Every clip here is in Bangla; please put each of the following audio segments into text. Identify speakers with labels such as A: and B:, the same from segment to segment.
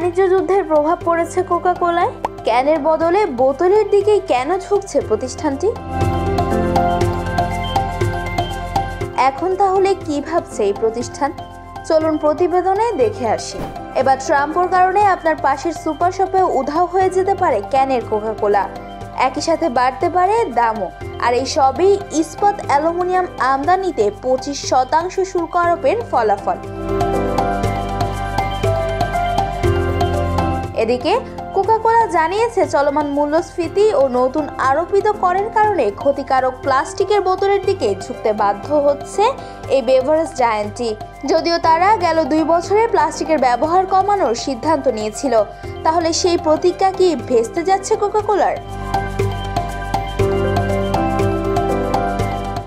A: বাণিজ্য যুদ্ধের প্রভাব পড়েছে কোকা কোলায়? ক্যানের বদলে বোতলের দিকেই কেন ঝুঁকছে প্রতিষ্ঠানটি? এখন তাহলে কি ভাবছে এই প্রতিষ্ঠান? চলুন প্রতিবেদনে দেখে আসি। এবার ট্রাম্পের কারণে আপনার পাশের সুপার শপে উধাও হয়ে যেতে পারে ক্যানের কোকা কোলা। একই সাথে বাড়তে পারে দামও। আর এই সবই ইস্পাত অ্যালুমিনিয়াম আমদানিতে 25% শুল্ক আরোপের ফলাফল। এদিকে কোকা কোলা জানিয়েছে চলমান মূল্যস্ফীতি ও নতুন আরোপিত করের কারণে ক্ষতিকারক প্লাস্টিকের বোতলের দিকে ঝুঁকতে বাধ্য হচ্ছে এই বেভারেজ জায়ান্টটি। যদিও তারা গেল 2 বছরে প্লাস্টিকের ব্যবহার কমানোর সিদ্ধান্ত নিয়েছিল, তাহলে সেই প্রতিজ্ঞা কি ভেস্তে যাচ্ছে কোকা কোলার?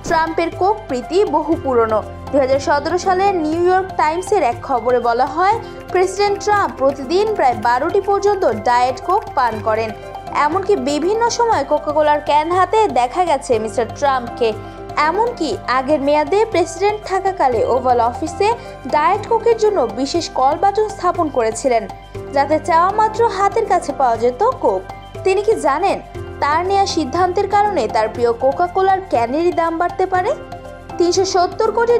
A: ট্রাম্পের কোক প্রীতি বহু পুরনো। 2017 সালের নিউ ইয়র্ক টাইমসের এক খবরে বলা হয়, প্রেসিডেন্ট ট্রাম্প প্রতিদিন প্রায় 12টি পর্যন্ত ডায়েট কোক পান করেন। এমনকি বিভিন্ন সময় কোকা কোলার ক্যান হাতে দেখা গেছে মিস্টার ট্রাম্পকে। এমনকি আগের মেয়াদে প্রেসিডেন্ট থাকাকালে ওভাল অফিসে ডায়েট কোকের জন্য বিশেষ কল বাটন স্থাপন করেছিলেন, যাতে চাওয়া মাত্র হাতের কাছে পাওয়া যেত কোক। তিনি কি জানেন তার নেওয়া সিদ্ধান্তের কারণে তার প্রিয় কোকা কোলার ক্যানেরই দাম বাড়তে পারে? $370 কোটি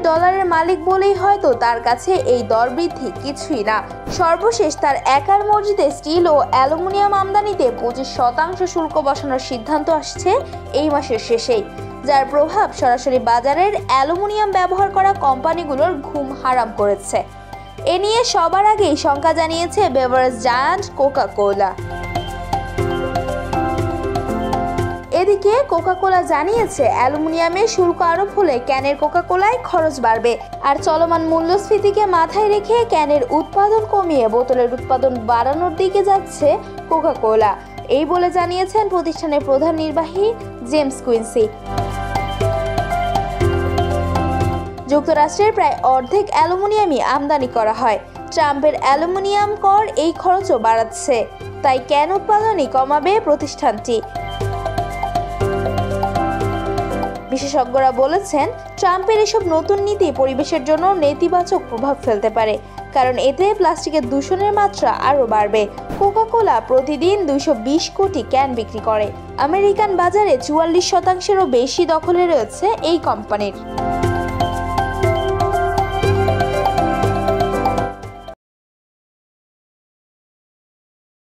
A: মালিক বলেই হয়তো তার কাছে এই দর বৃদ্ধি কিছুই না। সর্বশেষ তার একার মর্জিতে স্টিল ও অ্যালুমিনিয়াম আমদানিতে 25% শুল্ক বসানোর সিদ্ধান্ত আসছে এই মাসের শেষেই, যার প্রভাব সরাসরি বাজারের অ্যালুমিনিয়াম ব্যবহার করা কোম্পানিগুলোর ঘুম হারাম করেছে। এ নিয়ে সবার আগেই শঙ্কা জানিয়েছে বেভারেজ জায়ান্ট কোকা কোলা। এদিকে কোকা কোলা জানিয়েছে অ্যালুমিনিয়ামের শুল্ক আরোপ হলে ক্যানের কোকা কোলায় খরচ বাড়বে। আর চলমান মূল্যস্ফীতিকে মাথায় রেখে ক্যানের উৎপাদন কমিয়ে বোতলের উৎপাদন বাড়ানোর দিকে যাচ্ছে কোকা কোলা, এই বলে জানিয়েছেন প্রতিষ্ঠানের প্রধান নির্বাহী জেমস কুইন্সি। যুক্তরাষ্ট্রের প্রায় অর্ধেক অ্যালুমিনিয়ামই আমদানি করা হয়। ট্রাম্পের অ্যালুমিনিয়াম কর এই খরচও বাড়াচ্ছে, তাই ক্যান উৎপাদনই কমাবে প্রতিষ্ঠানটি। বিশেষজ্ঞরা বলেছেন, ট্রাম্পের এসব নতুন নীতি পরিবেশের জন্য নেতিবাচক প্রভাব ফেলতে পারে, কারণ এতে প্লাস্টিকের দূষণের মাত্রা আরও বাড়বে। কোকা কোলা প্রতিদিন 220 কোটি ক্যান বিক্রি করে। আমেরিকান বাজারে 44%-এরও বেশি দখলে রয়েছে এই কোম্পানির।